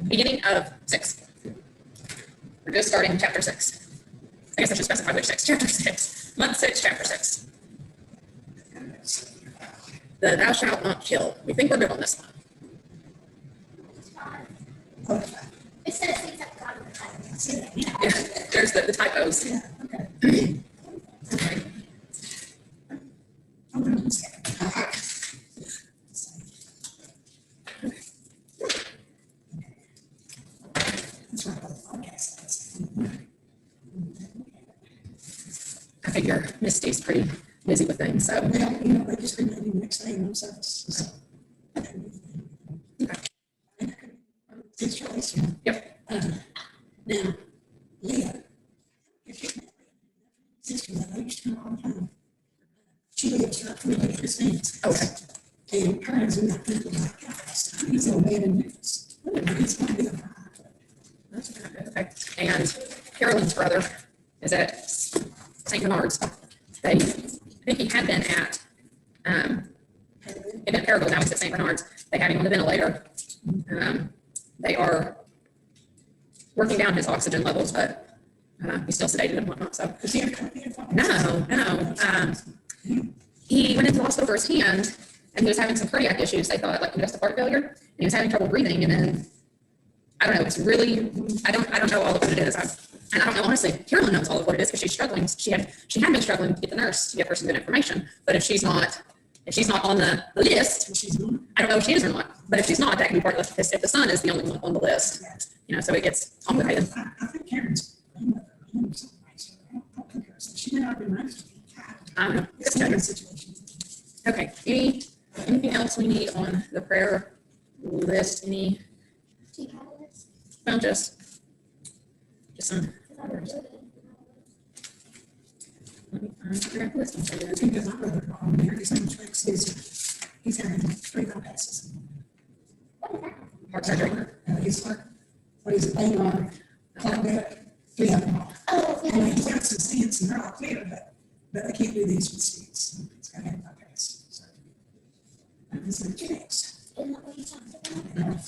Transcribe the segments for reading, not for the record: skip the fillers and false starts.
Beginning of 6. We're just starting chapter 6. I guess I should specify which 6. Chapter 6. Month 6, chapter 6. The thou shalt not kill. We think we're good on this one. It says things at the bottom of the title. Yeah, there's the typos. Yeah, okay. Okay. Hold on a second. That's what the podcast says. I figure Misty's pretty busy with things, so. Well, you know, they just been maybe next day themselves. So. It's choice. Yep. Now, Leah, sister that I used to know all the time. She lives right from the distance. Okay. And her husband got people like that. So he's a bad news. It's going to be a problem. That's good. Okay. And Carolyn's brother is at St. Bernard's. I think he had been at, he'd been at Paragould, now he's at St. Bernard's. They had him on the ventilator. They are working down his oxygen levels, but he's still sedated and whatnot. So Is he a company? no. He went into the hospital for his hand, and he was having some cardiac issues. They thought like congestive heart failure, and he was having trouble breathing. And then I don't know. It's really I don't know all of what it is. And I don't know honestly. Carolyn knows all of what it is because she's struggling. She had been struggling to get the nurse to give her some good information. But if she's not on the list, She's not. I don't know if she is or not. But if she's not, that can be part of the list. If the son is the only one on the list, so it gets complicated. I think Karen's grandmother knew something, so I don't think her. So she may not be nice to me. I don't know. It's not a situation. Okay. Anything else we need on the prayer list? Do you have a list? Well, just some. Because I would do it. Let me find the correct list. I think there's not another problem here. He's having tracks. He's having 3 bypasses. What is that? Heart surgery. He's like, what is it, AR, clogged up, 3 of them all. Oh, And yeah. he's got some stents and they're all clear, but I can't do these with stents. It's got to have bypass. So that is the checks. Isn't that what you talked about?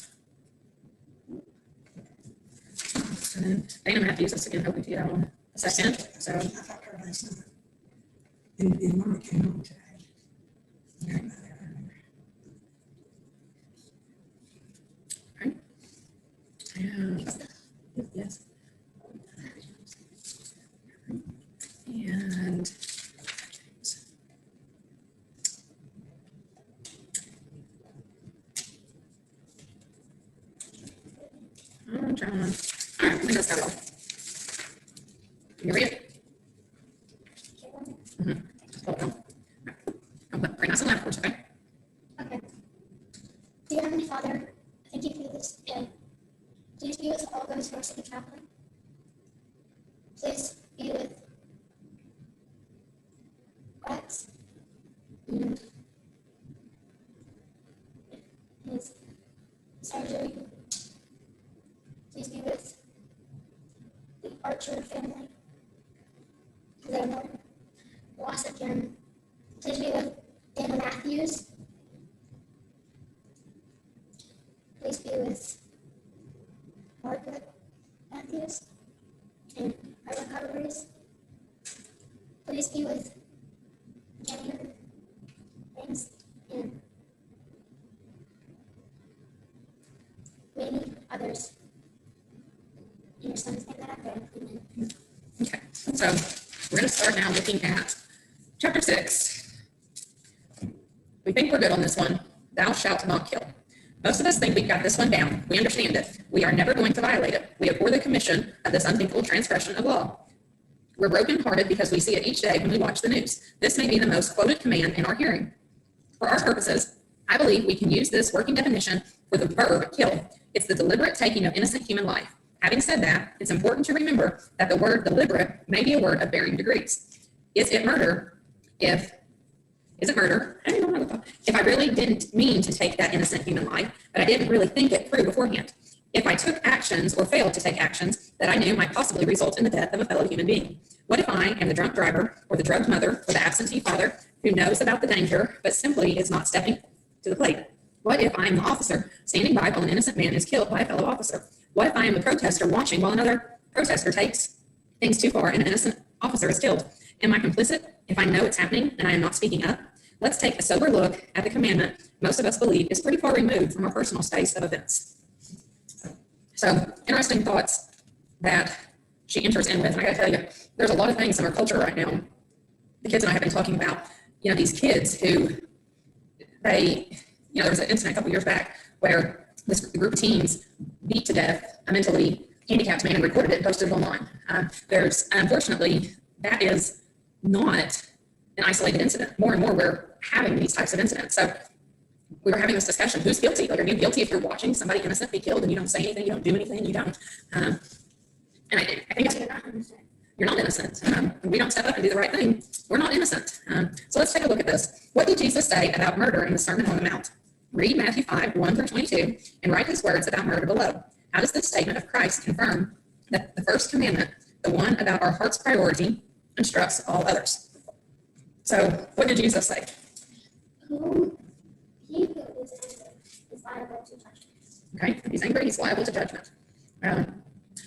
And then Dana Matthews is again hoping to get on a second. So I talked to her last night. And Mama came home today. yes. And I'm trying. All right, I think that's got it all. You read it? Just hold on. I'll put right nice and loud for us, okay? Okay. Dear Heavenly Father, thank you for this day. Please be with all those who are sick and traveling. Please be with Rex and his surgery. Please be with the Archer family. They were lost again. Please be with Dana Matthews. Please be with Margaret Matthews and her recoveries. Please be with Jenny Banks and many others. In your son's name that I pray. Amen. Okay, so we're going to start now looking at chapter 6. We think we're good on this one. Thou shalt not kill. Most of us think we've got this one down. We understand it. We are never going to violate it. We abhor the commission of this unthinkable transgression of law. We're brokenhearted because we see it each day when we watch the news. This may be the most quoted command in our hearing. For our purposes, I believe we can use this working definition for the verb kill. It's the deliberate taking of innocent human life. Having said that, it's important to remember that the word deliberate may be a word of varying degrees. Is it murder? Is it murder? I don't know. If I really didn't mean to take that innocent human life, but I didn't really think it through beforehand. If I took actions or failed to take actions that I knew might possibly result in the death of a fellow human being. What if I am the drunk driver or the drugged mother or the absentee father who knows about the danger but simply is not stepping to the plate? What if I am the officer standing by while an innocent man is killed by a fellow officer? What if I am the protester watching while another protester takes things too far and an innocent officer is killed? Am I complicit if I know it's happening and I am not speaking up? Let's take a sober look at the commandment most of us believe is pretty far removed from our personal space of events. So, interesting thoughts that she enters in with. And I gotta tell you, there's a lot of things in our culture right now. The kids and I have been talking about, these kids who there was an incident a couple years back where this group of teens beat to death a mentally handicapped man and recorded it and posted it online. Unfortunately, that is not an isolated incident. More and more, we're having these types of incidents. So we were having this discussion: who's guilty? Like, are you guilty if you're watching somebody innocent be killed and you don't say anything, you don't do anything, you don't? And I think you're not innocent. We don't step up and do the right thing, we're not innocent. So let's take a look at this. What did Jesus say about murder in the Sermon on the Mount? Read Matthew 5, 1 through 22, and write his words about murder below. How does this statement of Christ confirm that the first commandment, the one about our heart's priority, instructs all others? So what did Jesus say? He who is angry is liable to judgment. Okay, if he's angry, he's liable to judgment.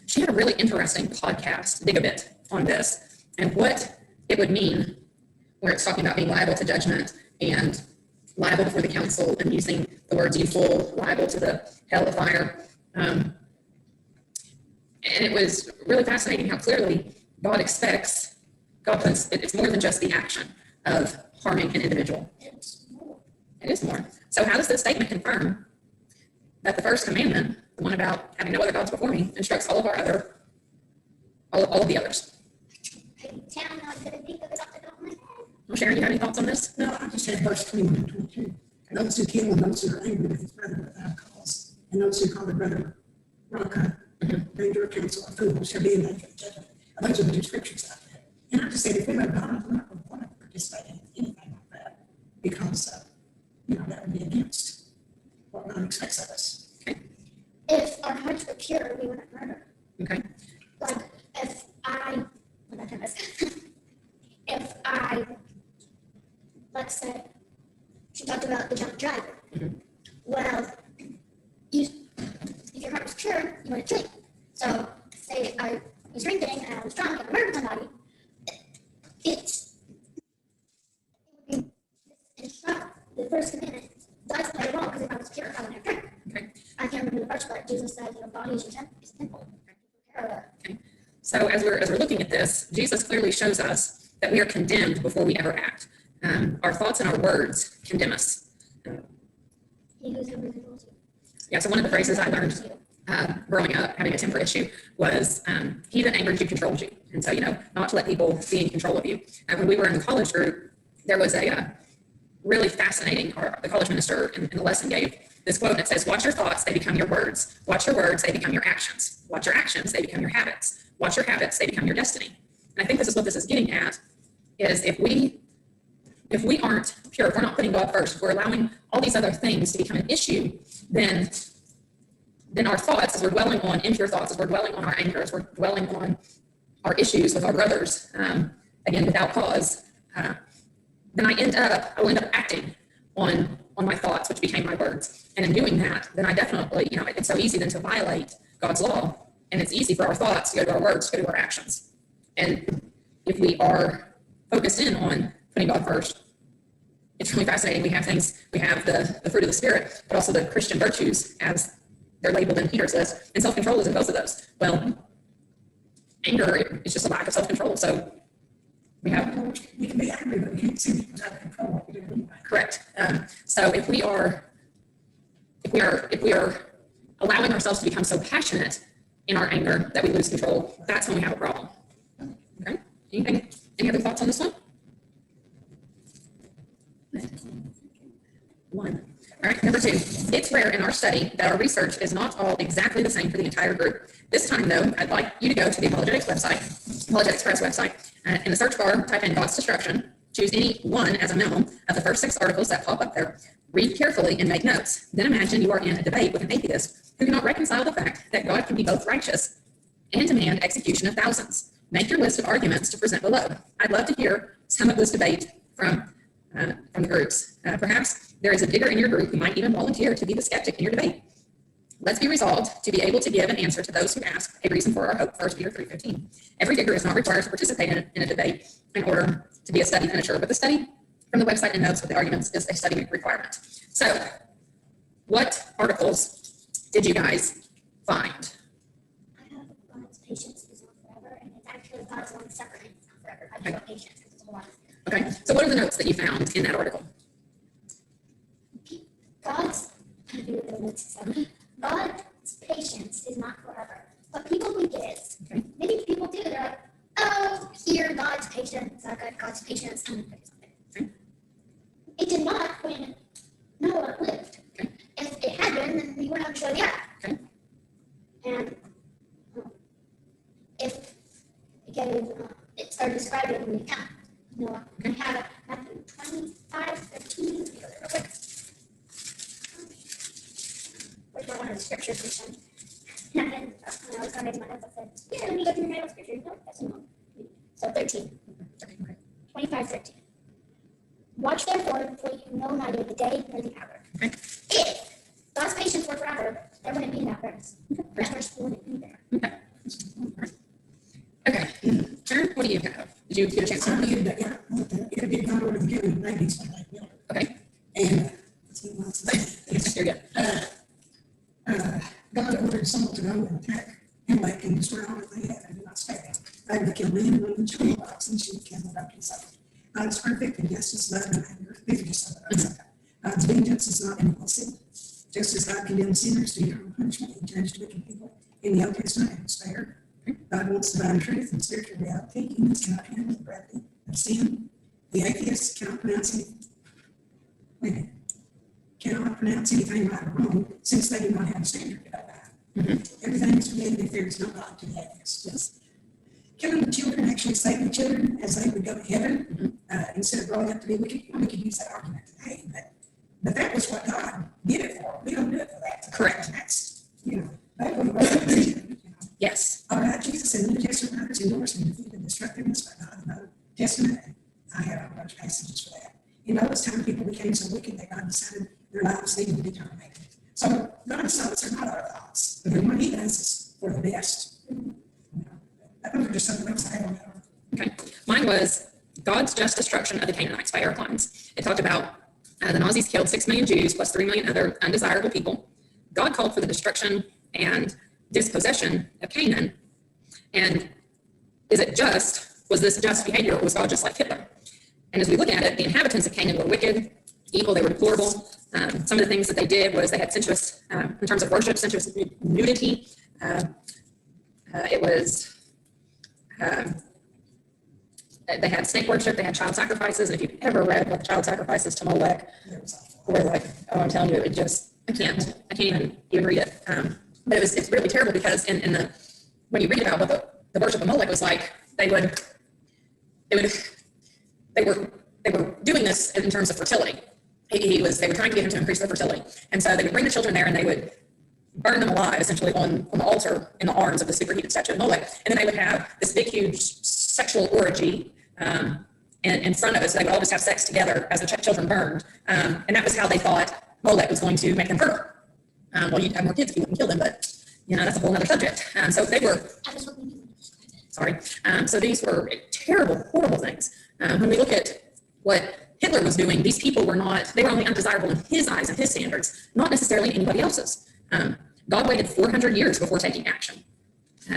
She had a really interesting podcast, Dig a Bit, on this and what it would mean where it's talking about being liable to judgment and liable before the council and using the words "you fool," liable to the hell of fire. And it was really fascinating how clearly God puts, it's more than just the action of harming an individual. It is more. So how does this statement confirm that the first commandment, the one about having no other gods before me, instructs all of the others? Well, Sharon, you have any thoughts on this? No, I just had verse 21 and 22. And those who kill and those who are angry with his brother without cause, and those who call their brother Raka, danger of counsel, or fool, shall be in danger of judgment. And those are the two scriptures out there. And I just said, if we were God, we're not going to want to participate in anything like that, because, that would be against what God expects of us. Okay. If our hearts were pure, we wouldn't murder. Okay. Like, if I, let's say, she talked about the drunk driver. Mhm. Well, if your heart was pure, you wouldn't drink. So, say I was drinking and I was drunk and I murdered somebody, it would be the first commandment does play a role, because if I was pure, I wouldn't have drink. Okay. I can't remember the verse, but Jesus says, body is your temple. Okay. So as we're looking at this, Jesus clearly shows us that we are condemned before we ever act. Our thoughts and our words condemn us. He who's over controls you. Yeah. So one of the phrases I learned growing up, having a temper issue, was "He that angers you controls you." And so, not to let people be in control of you. When we were in the college group, there was a really fascinating, or the college minister in the lesson gave this quote, and it says, "Watch your thoughts, they become your words. Watch your words, they become your actions. Watch your actions, they become your habits. Watch your habits, they become your destiny." And I think this is what this is getting at, is if we aren't pure, if we're not putting God first, if we're allowing all these other things to become an issue, then our thoughts, as we're dwelling on impure thoughts, as we're dwelling on our anger, as we're dwelling on our issues with our brothers, again, without cause, then I will end up acting on my thoughts, which became my words. And in doing that, then I definitely, it's so easy then to violate God's law. And it's easy for our thoughts to go to our words, to go to our actions. And if we are focused in on putting God first, it's really fascinating. We have the fruit of the Spirit, but also the Christian virtues, as they're labeled in Peter's list. And self-control is in both of those. Well, anger is just a lack of self-control. So we can be angry, but we can't see people's out of control what we do anyway. Correct. So if we are allowing ourselves to become so passionate in our anger that we lose control, that's when we have a problem. Okay. Any other thoughts on this one? One. All right, number 2. It's rare in our study that our research is not all exactly the same for the entire group. This time, though, I'd like you to go to the Apologetics Press website. In the search bar, type in God's destruction. Choose any one as a minimum of the first 6 articles that pop up there. Read carefully and make notes. Then imagine you are in a debate with an atheist who cannot reconcile the fact that God can be both righteous and demand execution of thousands. Make your list of arguments to present below. I'd love to hear some of this debate from the groups. Perhaps There is a digger in your group who might even volunteer to be the skeptic in your debate. Let's be resolved to be able to give an answer to those who ask a reason for our hope, 1 Peter 3:15. Every digger is not required to participate in a debate in order to be a study finisher, but the study from the website and notes with the arguments is a study requirement. So what articles did you guys find? I have God's patience is not forever, and it's actually God's long suffering is not forever. I just want patience because it's a lot. Okay, so what are the notes that you found in that article? God's God's patience is not forever. But people think it is. Okay. Maybe people do. They're like, oh, here, God's patience. I got God's patience. I'm gonna fix something. Okay. It did not when Noah lived. Okay. If it had been, then we wouldn't have showed the ark. Okay. And if it gave, it started describing the account of Noah. Okay. We have Matthew 25:13. Real quick. Which one of the scriptures we sent. And then when I was going to my notes, I said, yeah, let me go through my notes scriptures. No, that's wrong. So 13. Okay. 25:13. Watch therefore, for you know neither the day nor the hour. Okay. If God's patience were forever, there wouldn't be that verse. That verse wouldn't be there. Okay. Okay. Sharon, what do you have? Did you get a chance I to? believe that, yeah, it'll be gone over the beginning of the 90s, something like that. Okay. And, let's see what else. You're good. God ordered someone to go and attack Amalek and destroy all that they had and did not spare them. They would kill men, women, children, oxen, sheep, cattle, donkeys, and so on. God's perfect and justice, love, and anger. These are just some of those. God's vengeance is not impulsive. Just as God condemns sinners to eternal punishment, He judged wicked people in the Old Testament and spared. God wants divine truth and spiritual reality. Humans cannot handle the gravity of sin. The atheists cannot pronounce anything right or wrong, since they do not have a standard about that. Everything is permitted if there is no God to the atheists. Yes. Killing the children, actually saving the children as they would go to heaven, instead of growing up to be wicked. We could use that argument today, but that was what God did it for. We don't do it for that. Correct. That's, that would be Yes. all right, Jesus and New Testament writers endorse and defeat the destructiveness by God in the Old Testament. And I have a bunch of passages for that. In those time, people became so wicked that God decided their lives needed to be terminated. So God's thoughts are not our thoughts, but what He does is for the best. Those are just something else I have on that. Okay. Mine was God's just destruction of the Canaanites by Eric Lyons. It talked about the Nazis killed 6 million Jews plus 3 million other undesirable people. God called for the destruction and dispossession of Canaan. And is it just? Was this just behavior, or was God just like Hitler? And as we look at it, the inhabitants of Canaan were wicked, evil, they were deplorable. Some of the things that they did was they had sensuous, in terms of worship, sensuous nudity. They had snake worship, they had child sacrifices. And if you've ever read about the child sacrifices to Molech, we're like, oh, I'm telling you, I can't even read it. But it's really terrible because when you read about what the worship of Molech was like, they were doing this in terms of fertility. They were trying to get him to increase their fertility. And so they would bring the children there and they would burn them alive essentially on the altar in the arms of the superheated statue of Molech. And then they would have this big, huge sexual orgy in front of us. They would all just have sex together as the children burned. And that was how they thought Molech was going to make them fertile. Well, you'd have more kids if you wouldn't kill them, but that's a whole other subject. So they were, I was hoping you would describe it. sorry. So these were terrible, horrible things. When we look at what Hitler was doing, these people were only undesirable in his eyes and his standards, not necessarily anybody else's. God waited 400 years before taking action.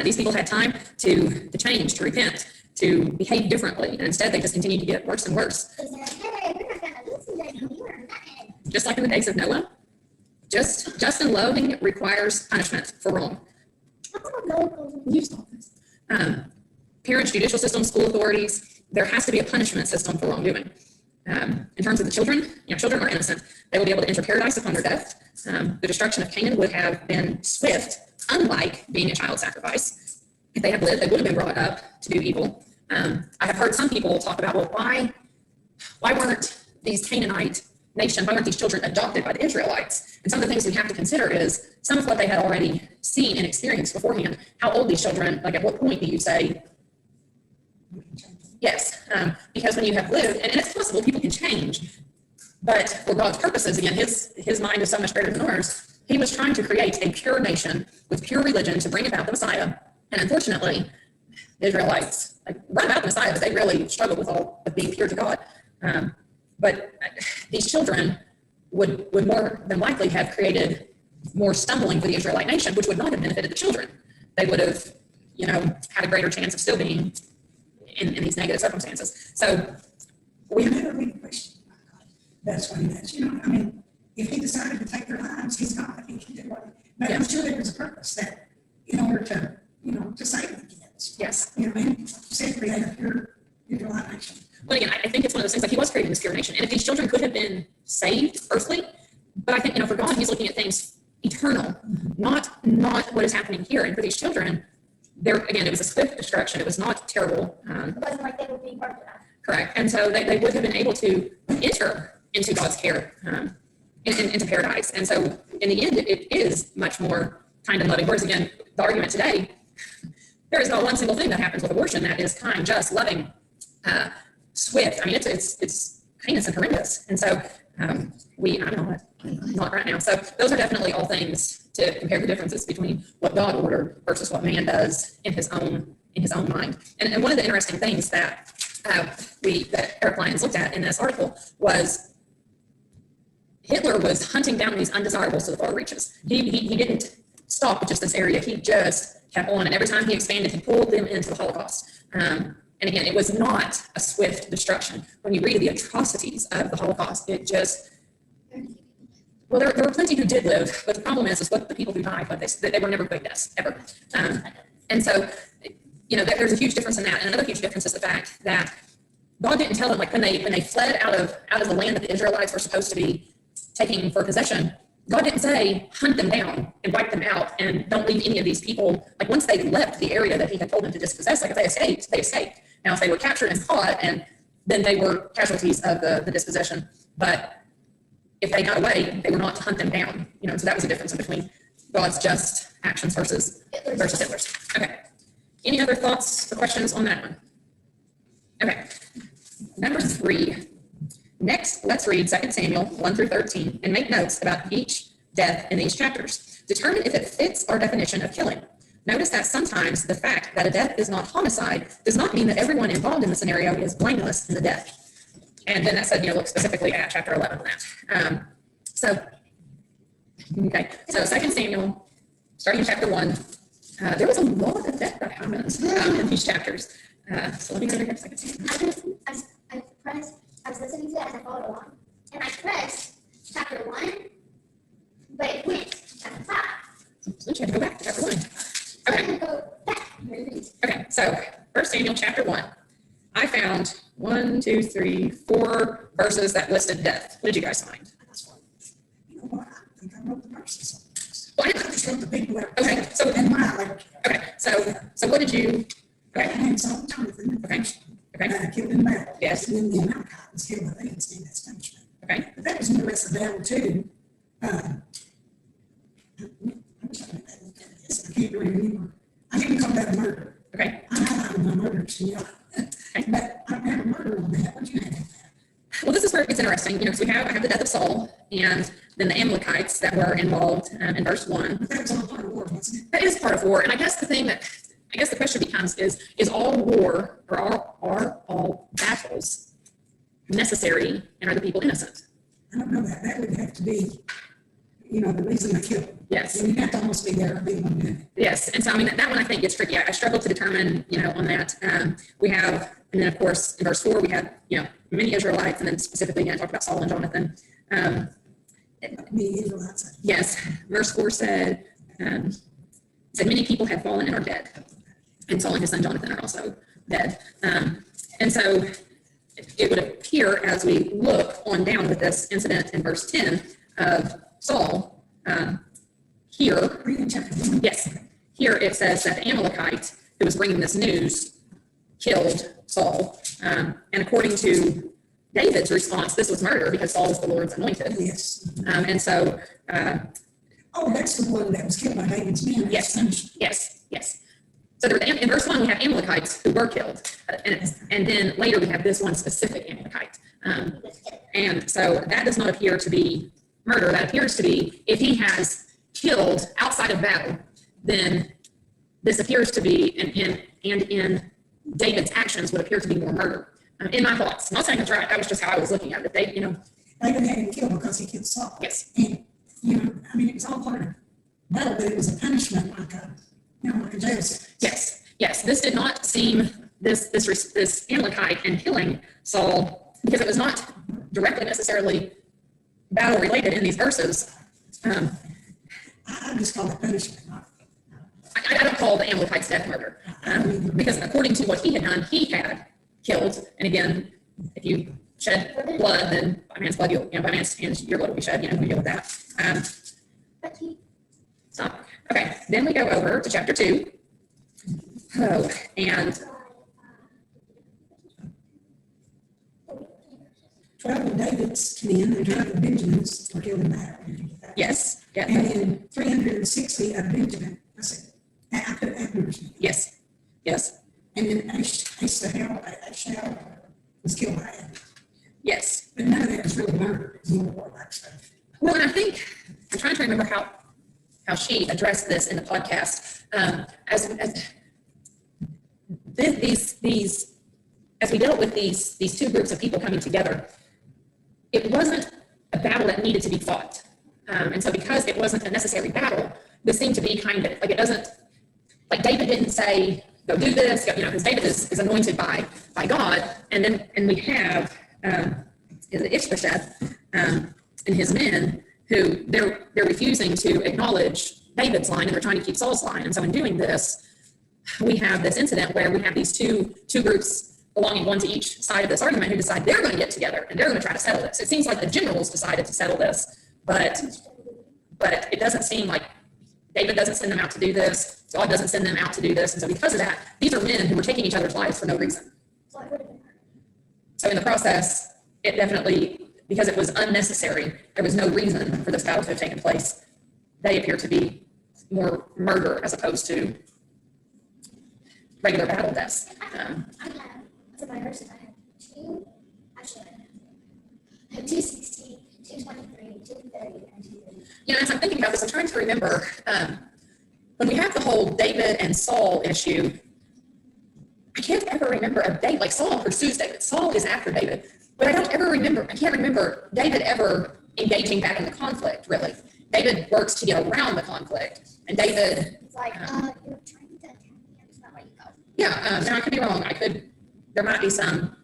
These people had time to change, to repent, to behave differently, and instead they just continued to get worse and worse. Because they're like, hey, we're not going to listen to you. We're not going to. Just like in the days of Noah, just and loathing requires punishment for wrong. You stop this. Parents, judicial system, school authorities, there has to be a punishment system for wrongdoing. In terms of the children, children are innocent. They will be able to enter paradise upon their death. The destruction of Canaan would have been swift, unlike being a child sacrifice. If they had lived, they would have been brought up to do evil. I have heard some people talk about, well, why weren't these Canaanite nation, why weren't these children adopted by the Israelites? And some of the things we have to consider is some of what they had already seen and experienced beforehand. How old these children, like at what point do you say, yes, because when you have lived, and it's possible people can change, But for God's purposes, again, his mind is so much greater than ours. He was trying to create a pure nation with pure religion to bring about the Messiah. And unfortunately, the Israelites run about the Messiah, but they really struggled with being pure to God. But these children would more than likely have created more stumbling for the Israelite nation, which would not have benefited the children. They would have, had a greater chance of still being in these negative circumstances. So We never really questioned God. That's what he does. If he decided to take their lives, he's God. He can do what. But I'm sure there was a purpose that in order to, to save the kids. yes. And said create a pure Israelite nation. But again, I think it's one of those things, like he was creating this pure nation. And if these children could have been saved earthly, but I think, for God, he's looking at things eternal, not what is happening here. And for these children, it was a swift destruction. It was not terrible. It wasn't like they were being part of that. Correct. And so they would have been able to enter into God's care, into paradise. And so in the end, it is much more kind and loving. Whereas again, the argument today, there is not one single thing that happens with abortion that is kind, just, loving, swift. I mean, it's heinous and horrendous. And so I don't know, not right now. So those are definitely all things to compare the differences between what God ordered versus what man does in his own mind. And one of the interesting things that Eric Lyons looked at in this article was Hitler was hunting down these undesirables to the far reaches. He didn't stop with just this area. He just kept on, and every time he expanded, he pulled them into the Holocaust. And again, it was not a swift destruction. When you read of the atrocities of the Holocaust, it just, well, there were plenty who did live, but the problem is what the people who died, they were never great deaths, ever. And so, there's a huge difference in that. And another huge difference is the fact that God didn't tell them, when they fled out of the land that the Israelites were supposed to be taking for possession, God didn't say, hunt them down and wipe them out and don't leave any of these people. Once they left the area that he had told them to dispossess, if they escaped, they escaped. Now, if they were captured and caught, and then they were casualties of the dispossession. But if they got away, they were not to hunt them down. So that was the difference between God's just actions versus Hitler's. Okay. Any other thoughts or questions on that one? Okay. Number 3. Next, let's read 2 Samuel 1 through 13 and make notes about each death in these chapters. Determine if it fits our definition of killing. Notice that sometimes the fact that a death is not homicide does not mean that everyone involved in the scenario is blameless in the death. And then that said, look specifically at chapter 11 on that. So 2 Samuel, starting in chapter 1, there was a lot of death that happens in these chapters. So let me go to 2 Samuel. I was listening to it as I followed along, and I pressed chapter 1, but it went to chapter 5. So you have to go back to chapter 1. I'm Okay. going to go back and reread. Okay, so 1 Samuel chapter 1. I found 4 verses that listed death. What did you guys find? You know what? I think I wrote the verses. Well, I just wrote the big letters. Okay, so And my letter. okay, so what did you? Okay, And so Jonathan. Okay. Okay. Killed in battle. Yes. And then the Amalekite was killed by Philistine as punishment. okay, But that was in the rest of the battle too. I wish I had looked at this. I can't really remember. I didn't call that a murder. okay. I highlighted my murders, But I don't have a murder on that. What do you have on that? Well, this is where it gets interesting, because I have the death of Saul, and then the Amalekites that were involved in verse 1. But that was all part of war, wasn't it? That is part of war, and I guess the question becomes is all war, or are all battles necessary, and are the people innocent? I don't know that. That would have to be, the reason they killed. Yes. And you have to almost be there to be one minute. Yes, and so that one I think gets tricky. I struggle to determine, on that. We have, and then of course in verse 4 we have, many Israelites, and then specifically again talked about Saul and Jonathan. Many Israelites. Yes, verse 4 said many people have fallen and are dead, and Saul and his son Jonathan are also dead. And so it would appear as we look on down with this incident in verse 10 of Saul, here, Read in chapter 1. yes, here it says that the Amalekite who was bringing this news killed Saul. And according to David's response, this was murder because Saul was the Lord's anointed. Yes. And so, Oh, that's the one that was killed by David's men. yes. So there, in verse 1, we have Amalekites who were killed. And then later we have this one specific Amalekite. And so that does not appear to be murder. That appears to be, if he has killed outside of battle, then this appears to be, and in David's actions would appear to be more murder. In my thoughts, I'm not saying that's right. That was just how I was looking at it. David had him killed because he killed Saul. Yes. And, it was all part of battle, but it was a punishment like a jail sentence. Yes. This did not seem, this Amalekite and killing Saul, because it was not directly necessarily battle related in these verses. I just call it punishment. I don't call the Amalekite's death murder, because according to what he had done, he had killed. And again, if you shed blood, then by man's blood, by man's hands, your blood will be shed. We deal with that. Stop. Okay, then we go over to chapter 2. Oh, and 12 of David's men and 12 of Benjamin's were killed in battle. yes, And then 360 of Benjamin, I said, I put Abner's name. yes. And then Asahel was killed by Abner. Yes. But none of that was really murder. It was more warlike stuff. Well, and I think I'm trying to remember how she addressed this in the podcast. As we dealt with these two groups of people coming together, it wasn't a battle that needed to be fought. And so because it wasn't a necessary battle, this seemed to be kind of like, it doesn't, like David didn't say, go do this, because David is anointed by God. And we have Ishbosheth and his men who they're refusing to acknowledge David's line, and they're trying to keep Saul's line. And so in doing this, we have this incident where we have these two groups belonging one to each side of this argument who decide they're going to get together and they're going to try to settle this. It seems like the generals decided to settle this, but it doesn't seem like David doesn't send them out to do this. God doesn't send them out to do this. And so because of that, these are men who were taking each other's lives for no reason. So in the process, it definitely, because it was unnecessary, there was no reason for this battle to have taken place. They appear to be more murder as opposed to regular battle deaths. For my verses, I have 216, 223, 230, and 230. As I'm thinking about this, I'm trying to remember when we have the whole David and Saul issue. I can't ever remember a date like Saul pursues David. Saul is after David, but I can't remember David ever engaging back in the conflict. Really, David works to get around the conflict, and David. It's like, you're trying to attack me. I'm just not letting you go. Yeah, now I could be wrong. There might be some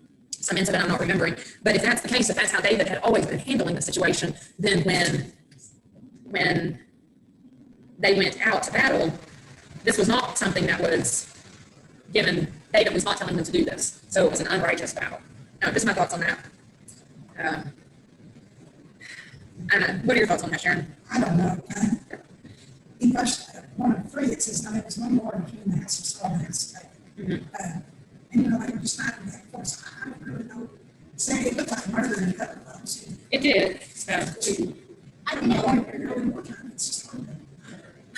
incident I'm not remembering. But if that's the case, if that's how David had always been handling the situation, then when they went out to battle, this was not something that was given. David was not telling them to do this. So it was an unrighteous battle. Now, just my thoughts on that. I don't know. What are your thoughts on that, Sharon? I don't know. In verse 103, it says, now there was one more between the house of Saul and the house of David. And they were just fighting that. Of course, I don't really know. Say it looked like murder in a couple of those. It did. I don't know. I don't really more time. It's just hard.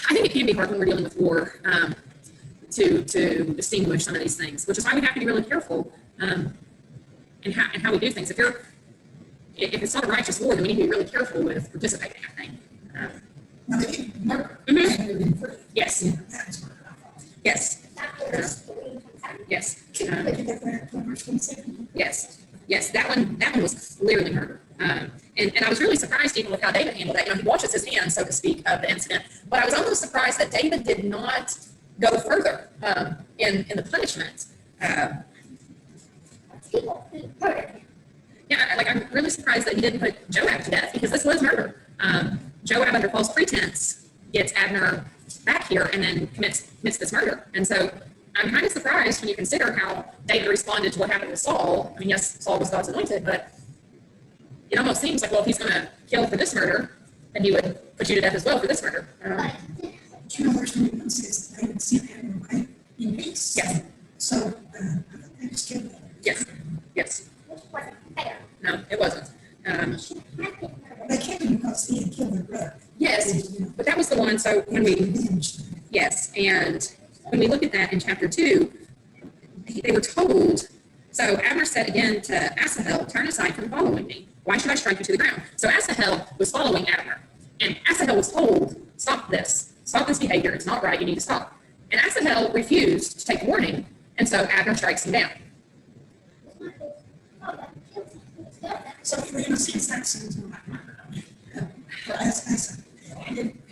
I think it can be hard when we're dealing with war to distinguish some of these things, which is why we have to be really careful in how we do things. If it's not a righteous war, then we need to be really careful with participating, I think. Now, they didn't murder. Yes. That was murder. Yes. Yes. Yes. That one was clearly murder. And I was really surprised even with how David handled that. He washes his hands, so to speak, of the incident. But I was almost surprised that David did not go further in the punishment. I'm really surprised that he didn't put Joab to death, because this was murder. Joab, under false pretense, gets Abner back here and then commits this murder. And so I'm kind of surprised when you consider how David responded to what happened with Saul. I mean, yes, Saul was God's anointed, but it almost seems like, well, if he's going to kill for this murder, then he would put you to death as well for this murder. Verse 21 says David sent Abner away in peace. Yes. So they just killed him. Yes. No, it wasn't. They killed him because he had killed their brother. Yes, but that was the one. So when yes, and when we look at that in chapter 2, they were told So Abner said again to Asahel, turn aside from following me. Why should I strike you to the ground? So Asahel was following Abner. And Asahel was told, stop this behavior. It's not right. You need to stop. And Asahel refused to take warning. And so Abner strikes him down. So in a sense, that sounds more like murder.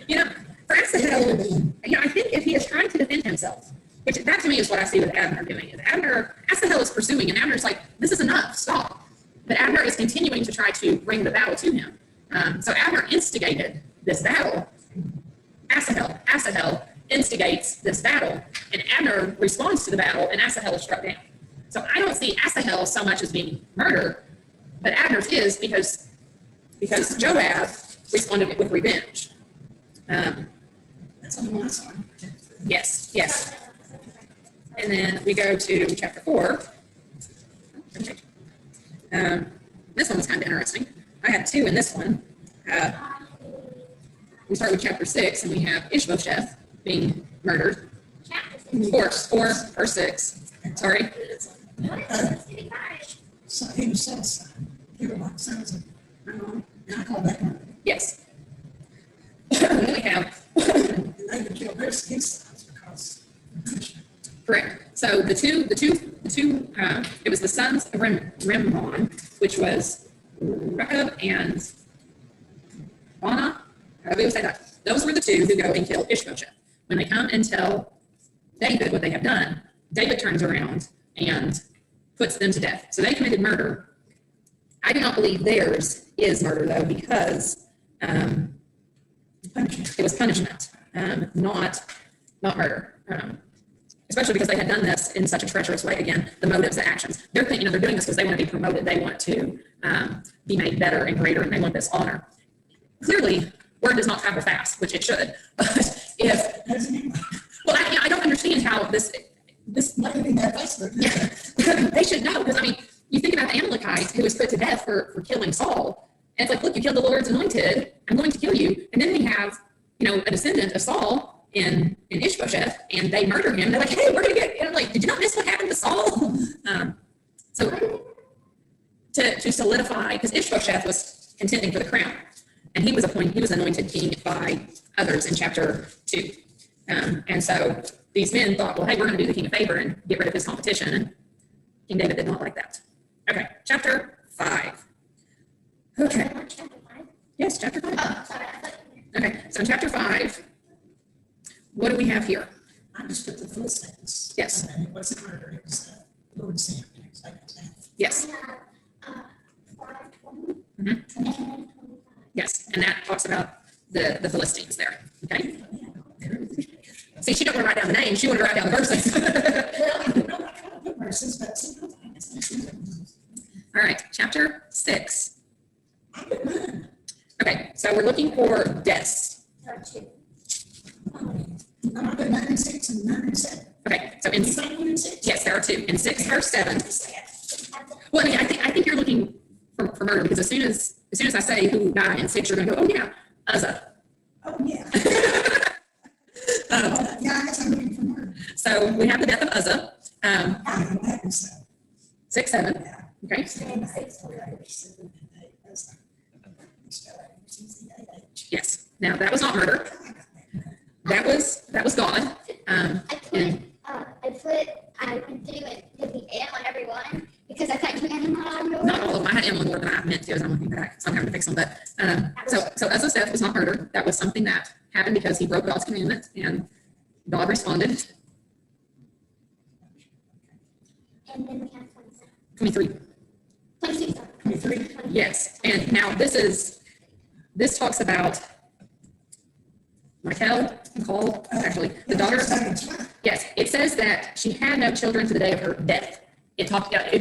You know, for Asahel, I think if he is trying to defend himself, which that to me is what I see with Abner doing, is Asahel is pursuing, and Abner's like, this is enough, stop. But Abner is continuing to try to bring the battle to him. So Abner instigated this battle. Asahel instigates this battle, and Abner responds to the battle, and Asahel is struck down. So I don't see Asahel so much as being murder, but Abner's is because Joab responded with revenge. That's on my side. Yes. And then we go to chapter 4. This one was kind of interesting. I had two in this one. We start with chapter 6, and we have Ishbosheth being murdered. Four, 6. Sorry. So he was satisfied. He was like, sounds like, and I call that murder. Yes. And then we have, And they would kill his sons because of punishment. correct. So the two, it was the sons of Rimmon, which was Rechab and Baanah. However you say that. Those were the two who go and kill Ishbosheth. When they come and tell David what they have done, David turns around and puts them to death. So they committed murder. I do not believe theirs is murder, though, because it was punishment, not murder. Especially because they had done this in such a treacherous way. Again, the motives, the actions. They're thinking, they're doing this because they want to be promoted. They want to be made better and greater, and they want this honor. Clearly, word does not travel fast, which it should. But well, I don't understand how this they should know, because you think about the Amalekite who was put to death for killing Saul, and it's like, look, you killed the Lord's anointed, I'm going to kill you. And then we have, a descendant of Saul in Ishbosheth, and they murder him. They're like, hey, we're gonna get, and I'm like, did you not miss what happened to Saul? So to solidify, because Ishbosheth was contending for the crown, and he was anointed king by others in chapter 2. And so these men thought, well, hey, we're going to do the king a favor and get rid of his competition. And King David did not like that. Okay, chapter 5. Okay. Yes, chapter 5. Oh, sorry. Okay, so in chapter 5, what do we have here? I just put the full sentence. Yes. And it wasn't murder, it was Lord Sam. Yes. 5:20. Mhm. And 25. Yes, and that talks about the Philistines there. Okay. See, she don't want to write down the name; she wanted to write down the verses. All right, chapter 6. Okay, so we're looking for deaths. There are two. I put 9 and 6 and 9 and 7. Okay, so in You find 1 and 6? yes, there are two. In 6 verse 7. Well, I think you're looking for murder, because as soon as I say who died in 6, you're going to go, oh yeah, Uzzah. Oh, yeah. Yeah, I guess I'm looking for murder. So we have the death of Uzzah. I don't have to say. 6, 7. Okay. Yes. Now that was not murder. That was God. I went through and did the M on everyone because I thought you had them on yours. Not all of them. I had M on more than I meant to as I'm looking back. So I'm having to fix them. But so Uzzah's death was not murder. That was something that happened because he broke God's commandment, and God responded. And then we have 27. 23. 26. 23. Yes. And now this talks about Michal, actually, the daughter of, yes, it says that she had no children to the day of her death. It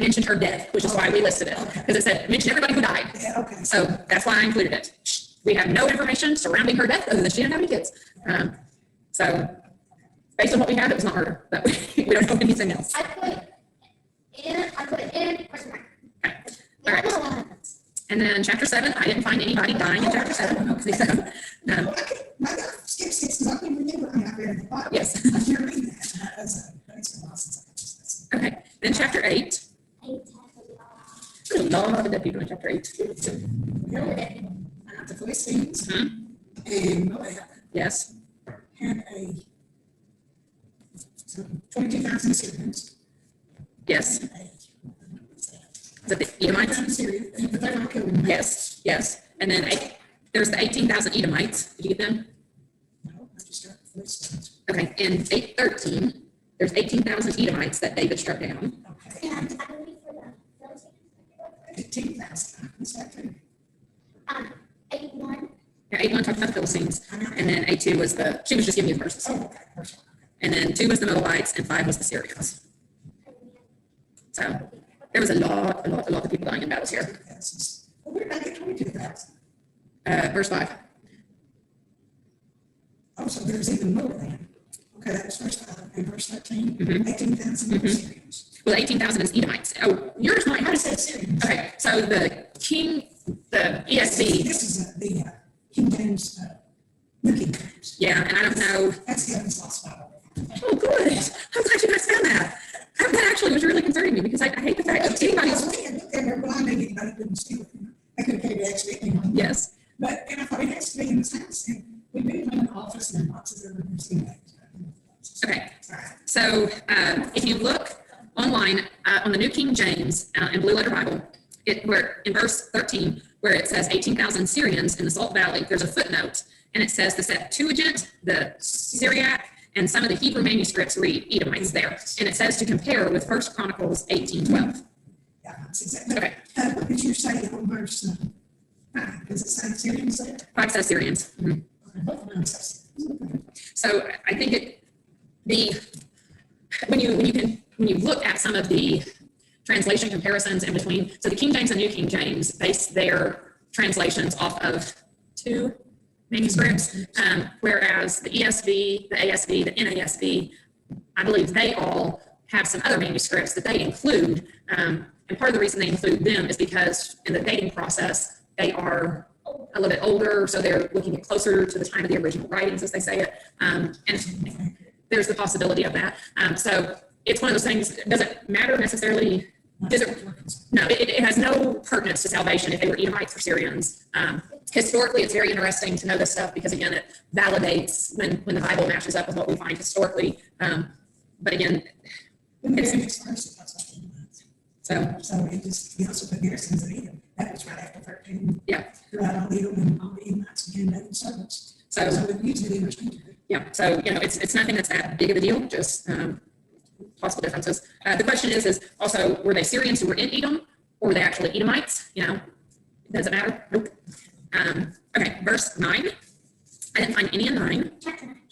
mentioned her death, which is why we listed it, because it said, mention everybody who died. Yeah, okay. So that's why I included it. We have no information surrounding her death other than she didn't have any kids. So based on what we have, it was not murder, but we don't know anything else. I put in question mark. Okay. All right. And then chapter 7, I didn't find anybody dying in chapter 7. My God, skip 6, because I can remember, I read the Bible. Yes. I can't read that. That's been a while since I did this. Okay. Then chapter 8. I dead people in chapter 8. The Philistines Mhm. and Moab Yes, had 22,000 Syrians. yes. And Is it the Edomites? 8,000 Syrians, but they're not killing them. Yes, yes. And then there's the 18,000 Edomites. Did you get them? No, I just got the Philistines. Okay, in 8:13, there's 18,000 Edomites that David struck down. Okay, And I believe for the Philistines, 18,000. Is that true? 81. Yeah, 8:1 talked about the Philistines, and then 8:2 was she was just giving you the verses. Oh, okay, first one. And then 2 was the Moabites, and 5 was the Syrians. So there was a lot of people dying in battles here. 2,000. Well, where did I get 22,000? Verse 5. Oh, so there's even more than. Okay, that was verse 5. And verse 13, Mhm. 18,000 Syrians. Well, 18,000 is Edomites. Oh, yours might I have. said Syrians. Okay, so the ESV, This is the King James, New King James. yeah, and I don't know. That's the Evans Lost Bible. Oh, good. I'm glad you guys found that. That actually was really concerning me because I hate the fact that anybody's. And they're blinding anybody couldn't steal it. I couldn't carry the extra anything. Yes. But, and I thought it has to be in this house. And we've been in an office and boxes of them. Seen that. Okay. All right. So if you look online on the New King James and Blue Letter Bible, where in verse 13, where it says 18,000 Syrians in the Salt Valley, there's a footnote, and it says the Septuagint, the Syriac, and some of the Hebrew manuscripts read Edomites there, and it says to compare with 1 Chronicles 18:12. Yeah, that's exactly. Okay. What did you say on verse 5? Does it say Syrians there? 5 says Syrians. Mhm. Okay, both of them say Syrians. So I think when you look at some of the translation comparisons in between, so the King James and New King James base their translations off of 2 manuscripts, whereas the ESV, the ASV, the NASB, I believe they all have some other manuscripts that they include. And part of the reason they include them is because in the dating process, they are a little bit older, so they're looking at closer to the time of the original writings, as they say it. And there's the possibility of that. So it's one of those things, it doesn't matter necessarily. No, it has no pertinence to salvation if they were Edomites or Syrians. Historically, it's very interesting to know this stuff because, again, it validates when the Bible matches up with what we find historically. But again, so So it just, he also put garrisons in Edom. That was right after 13. yeah, Throughout all Edom and all the Edomites became David's servants. so it usually interchangeable. yeah, so it's nothing that's that big of a deal, just possible differences. The question is also, were they Syrians who were in Edom, or were they actually Edomites? Does it matter? Nope. Okay, verse 9. I didn't find any in 9.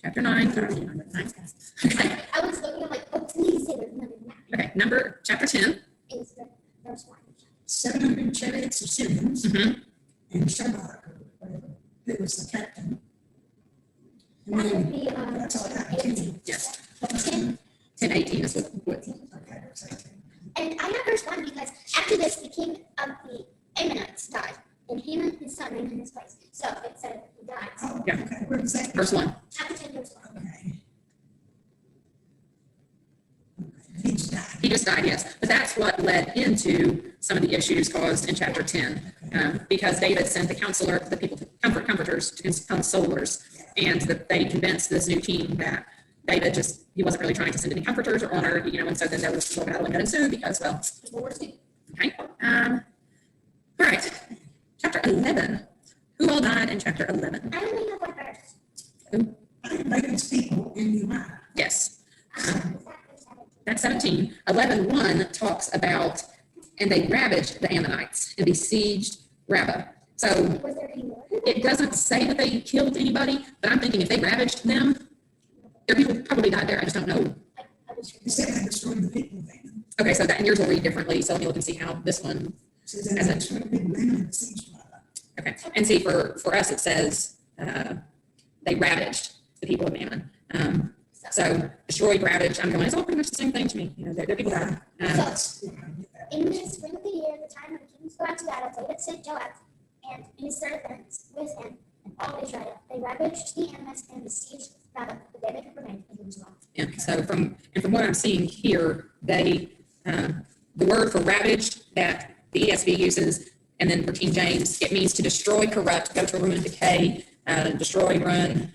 Chapter 9. Okay, I was looking, I'm like, oh, please say there's another map. okay, chapter 10. Is the first one. 700 chariots of Syrians Mhm. and Shabak, or whatever, who was the captain. And That would then, be, that's all I got. 18. Yes, 10. 10:18 is what. Okay, verse 18. And I got verse 1 because after this, the king of the Ammonites died, and Haman, his son, reigned in his place. So it said he died. Oh, Yeah. okay, where was that? Verse 1. Chapter 10, verse 1. Okay. He just died. He just died, yes. But that's what led into some of the issues caused in chapter 10. Because David sent the counselor, the people, comforters, consolers, and that they convinced this new king that David he wasn't really trying to send any comforters or honor, and so then there was a battle that ensued because, well, The Lord's good. okay. All right. Chapter 11. Who all died in chapter 11? I only have one verse. I think David's people in Uriah. Yes. Is that verse 7? That's 17. 11:1 talks about, and they ravaged the Ammonites and besieged Rabbah. So Was there any more? it doesn't say that they killed anybody, but I'm thinking if they ravaged them, their people probably died there. I just don't know. I was He said they destroyed the people of Ammon. Okay, so that, and yours will read differently. So let me look and see how this one. Says that they destroyed the people of Ammon and besieged Rabbah. Okay, and see for us it says they ravaged the people of Ammon. So destroyed, ravaged. I'm going. It's all pretty much the same thing to me. Their people died. That's, you know, In the spring of the year, the time when the kings go out to battle, David sent Joab and his servants with him and all Israel. They ravaged the Ammonites and besieged Rabbah, but David had remained in Jerusalem. And so from what I'm seeing here, the word for ravaged that the ESV uses And then for King James, it means to destroy, corrupt, go to ruin, decay, destroy, ruin.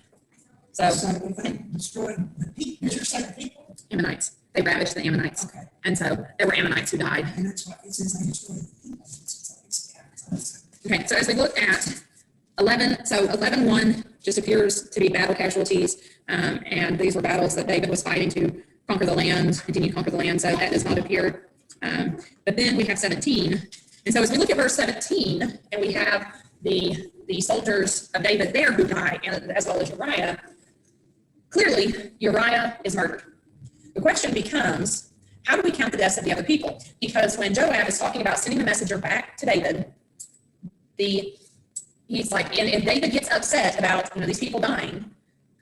So So if they destroyed the people, you're saying people, Ammonites, they ravaged the Ammonites. okay, And so there were Ammonites who died. and that's why it says they destroyed the people. Okay, so as we look at 11, so 11:1 just appears to be battle casualties. And these were battles that David was fighting to conquer the land, continue to conquer the land, so that does not appear. But then we have 17. And so as we look at verse 17, and we have the soldiers of David there who die, and as well as Uriah, clearly Uriah is murdered. The question becomes, how do we count the deaths of the other people? Because when Joab is talking about sending the messenger back to David, he's like, and if David gets upset about, these people dying,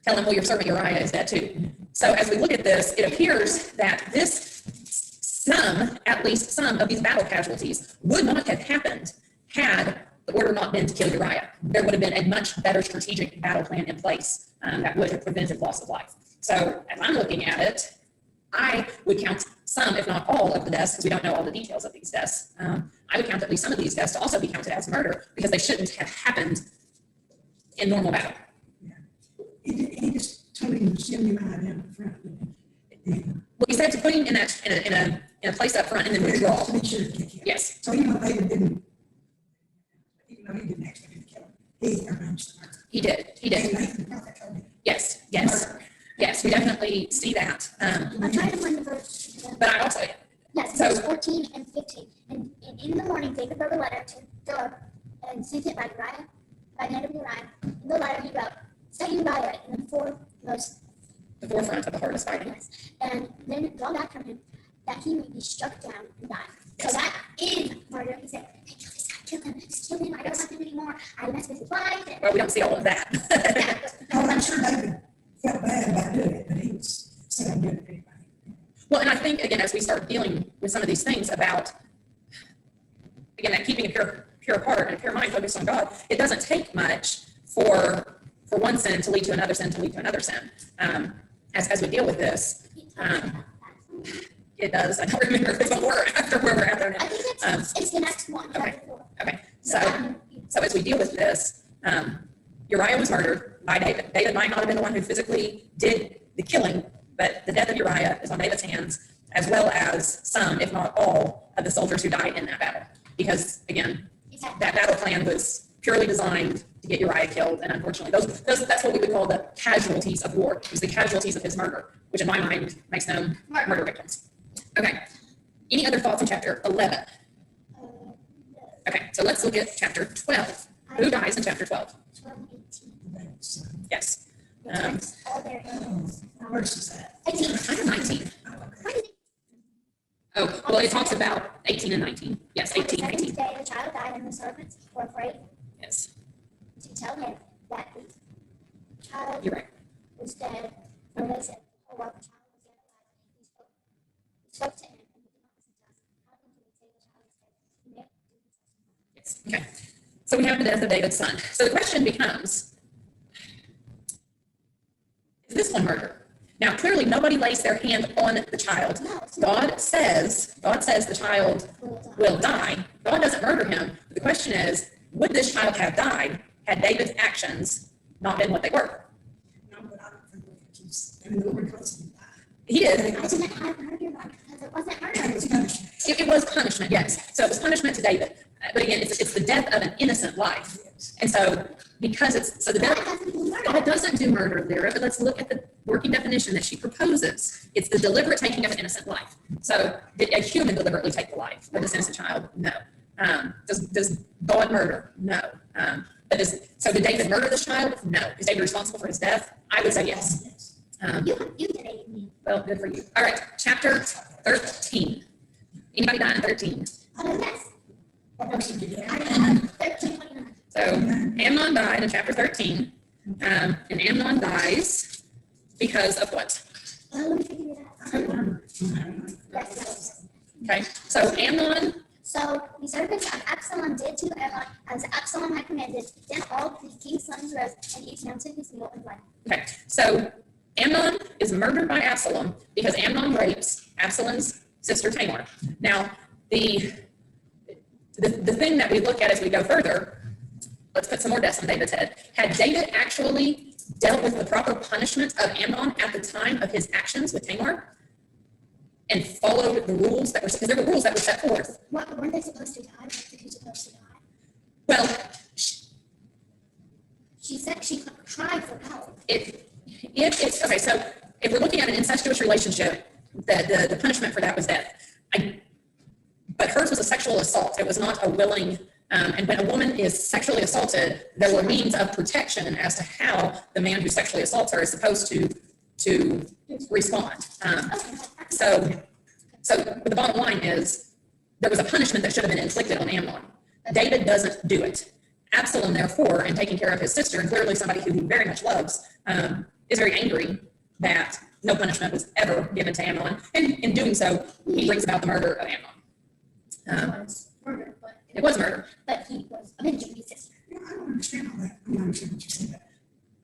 tell him, well, your servant Uriah is dead too. So as we look at this, it appears that at least some of these battle casualties would not have happened had the order not been to kill Uriah. There would have been a much better strategic battle plan in place that would have prevented loss of life. So as I'm looking at it, I would count some, if not all, of the deaths, because we don't know all the details of these deaths. I would count at least some of these deaths to also be counted as murder, because they shouldn't have happened in normal battle. He just told him to send him out in front. Well, he said to put him in a place up front and then withdraw. To make sure to kick him. Yes, So even though David didn't, even though he didn't actually kill him, he arranged the murder. he did. And Nathan probably told him. Yes, we definitely see that. I'm trying to find the verse. But I also, Yes, So- verse 14 and 15. And in the morning, David wrote a letter to Philip and sent it by Uriah, by the hand of Uriah. In the letter, he wrote, set Uriah in the foremost. the forefront of the hardest fighting. Yes. And then draw back from him that he may be struck down and die. So that is murder. He said, hey, kill this guy, kill him, just kill him. I don't want him anymore. I messed with his wife. And Well, we don't see all of that. Oh, I'm sure David felt bad about doing it, but he was still doing it anyway. Well, and I think, again, as we start dealing with some of these things about, again, that keeping a pure heart and a pure mind focused on God, it doesn't take much for one sin to lead to another sin to lead to another sin. As we deal with this, it does. I don't remember if it's before or after where we're at there I now. think it's the next one. Okay. chapter 4. Okay, so as we deal with this, Uriah was murdered by David. David might not have been the one who physically did the killing, but the death of Uriah is on David's hands, as well as some, if not all, of the soldiers who died in that battle. Because again, Exactly. that battle plan was purely designed to get Uriah killed, and unfortunately, that's what we would call the casualties of war. It was the casualties of his murder, which in my mind makes them murder victims. Okay, any other thoughts on chapter 11? Okay, so let's look at chapter 12. Who dies in chapter 12? 12 and 18. That's, Yes. Which makes all their enemies. where's is that? 18. I have 19. Why did Oh, well, it talks about 18 and 19. Yes, 18, On the 19. seventh day, the child died, and the servants were afraid Yes, to tell him that the child you're right. was dead. For they said, oh, well, the child was yet alive. We spoke to him, and he did not listen to us. How can we say the child is dead? We may do this. Yes, okay. So we have the death of David's son. So the question becomes, is this one murder? Now, clearly, nobody lays their hand on the child. God says the child will die. God doesn't murder him. The question is, would this child have died had David's actions not been what they were? No, but I don't think it was, I mean, the Lord caused him to die. He did. I didn't have murder because it wasn't It murder. was punishment. It was punishment, yes. So it was punishment to David. But again, it's the death of an innocent life. And so because the God death, doesn't do murder. God doesn't do murder, Lyra, but let's look at the working definition that she proposes. It's the deliberate taking of an innocent life. So did a human deliberately take the life of this innocent child? No. Does God murder? No. So did David murder this child? No. Is David responsible for his death? I would say yes. Yes. You did it. Well, good for you. All right, chapter 13. Anybody die in 13? Yes. What person did that? 13:29. So Amnon died in chapter 13. And Amnon dies because of what? Let me figure it I out. don't remember. Yes. Okay, so Amnon, So the servants of Absalom did to Amnon as Absalom had commanded. Then all the king's sons rose, and each mounted his mule and fled. okay, so Amnon is murdered by Absalom because Amnon rapes Absalom's sister Tamar. Now, the thing that we look at as we go further, let's put some more deaths on David's head. Had David actually dealt with the proper punishment of Amnon at the time of his actions with Tamar and followed the rules that were, because there were rules that were set forth. What, weren't they supposed to die? Like, who's supposed to die? Well, She said she cried for help. if it's, okay, so if we're looking at an incestuous relationship, the punishment for that was death. But hers was a sexual assault. It was not a willing, and when a woman is sexually assaulted, there were means of protection as to how the man who sexually assaults her is supposed to respond. So the bottom line is there was a punishment that should have been inflicted on Amnon. David doesn't do it. Absalom, therefore, in taking care of his sister, and clearly somebody who he very much loves, is very angry that no punishment was ever given to Amnon. And in doing so, he brings about the murder of Amnon. It was murder, but It was murder. but he was avenging his sister. You know, I don't understand all that. I don't understand what you said.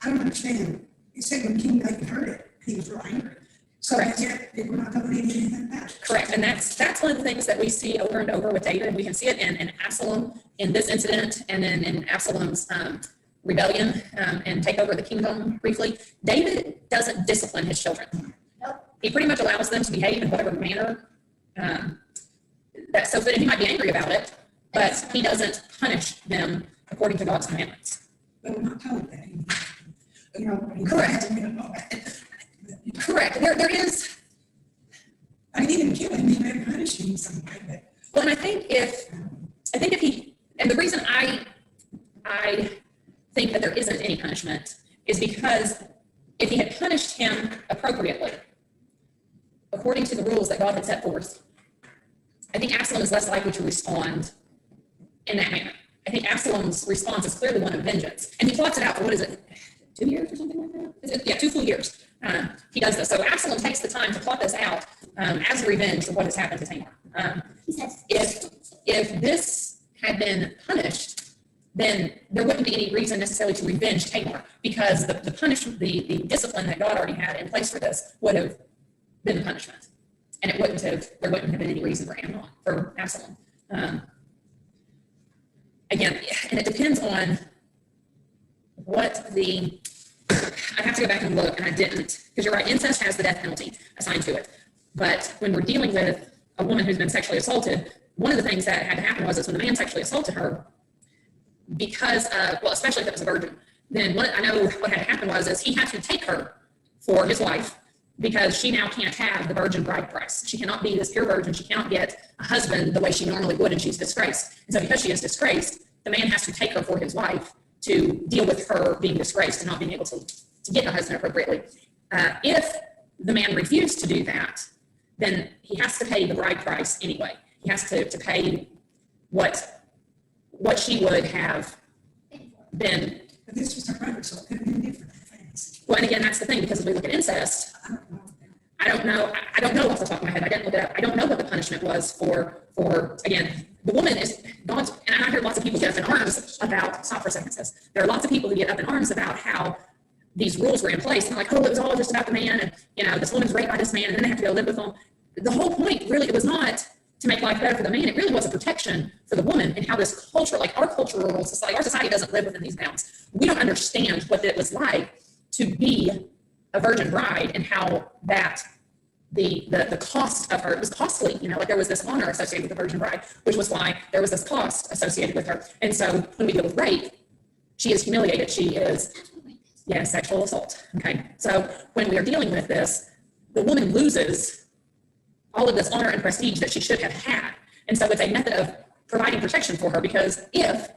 I don't understand. You said when King David heard it, he was real angry. So Correct. yet they were not going to do anything about it. Correct, and that's one of the things that we see over and over with David. We can see it in Absalom in this incident, and then in Absalom's rebellion and take over the kingdom briefly. David doesn't discipline his children. Nope. He pretty much allows them to behave in whatever manner so that he might be angry about it, but he doesn't punish them according to God's commandments. But we're not told that. You know, Correct. We don't know that. Correct. There is. I mean, even killing, he may punish him some way, but Well, and I think if he, and the reason I think that there isn't any punishment is because if he had punished him appropriately, according to the rules that God had set forth, I think Absalom is less likely to respond in that manner. I think Absalom's response is clearly one of vengeance, and he plots it out for, what is it, 2 years or something like that? Is it? Yeah, 2 full years. He does this. So Absalom takes the time to plot this out as revenge for what has happened to Tamar. He says, If this had been punished, then there wouldn't be any reason necessarily to revenge Tamar, because the punishment, the discipline that God already had in place for this would have been the punishment, and there wouldn't have been any reason for Absalom. Again, and it depends on what I have to go back and look, and I didn't, because you're right, incest has the death penalty assigned to it. But when we're dealing with a woman who's been sexually assaulted, one of the things that had to happen was when the man sexually assaulted her, because, well, especially if it was a virgin, then I know what had to happen is he had to take her for his wife, because she now can't have the virgin bride price. She cannot be this pure virgin. She cannot get a husband the way she normally would, and she's disgraced. And so because she is disgraced, the man has to take her for his wife to deal with her being disgraced and not being able to get a husband appropriately. If the man refused to do that, then he has to pay the bride price anyway. He has to pay what she would have been. but this was a brother, so it could have been different. Well, and again, that's the thing, because as we look at incest, I don't know off the top of my head. I didn't look it up. I don't know what the punishment was for again, the woman is God's, and I hear lots of people get up in arms about, stop for a second, sis. There are lots of people who get up in arms about how these rules were in place, and like, oh, it was all just about the man, and this woman's raped by this man, and then they have to go live with him. The whole point, really, it was not to make life better for the man. It really was a protection for the woman, and how this culture, like our cultural society, our society doesn't live within these bounds. We don't understand what it was like to be a virgin bride, and how that the cost of her, it was costly, like there was this honor associated with the virgin bride, which was why there was this cost associated with her. And so when we deal with rape, she is humiliated. She is, sexual assault. Okay. So when we are dealing with this, the woman loses all of this honor and prestige that she should have had. And so it's a method of providing protection for her, because if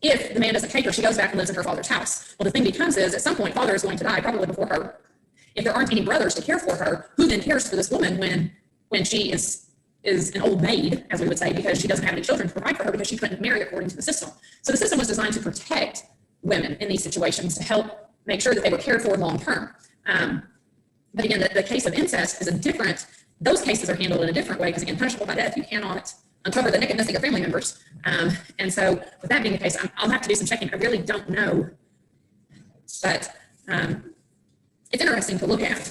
the man doesn't take her, she goes back and lives in her father's house. Well, the thing becomes is, at some point, father is going to die, probably before her. If there aren't any brothers to care for her, who then cares for this woman when she is an old maid, as we would say, because she doesn't have any children to provide for her, because she couldn't marry according to the system. So the system was designed to protect women in these situations, to help make sure that they were cared for long term. But again, the case of incest is those cases are handled in a different way, because again, punishable by death, you cannot uncover the nakedness of your family members. And so with that being the case, I'll have to do some checking. I really don't know, but it's interesting to look at.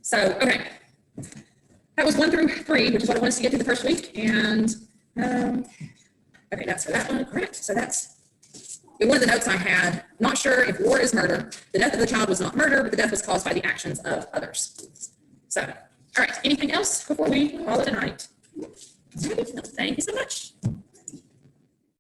So, okay. that was 1 through 3, which is what I wanted to get through the first week. And, okay, that's for that one, correct. So that's one of the notes I had. Not sure if war is murder. The death of the child was not murder, but the death was caused by the actions of others. So, all right, anything else before we call it a night? Thank you so much.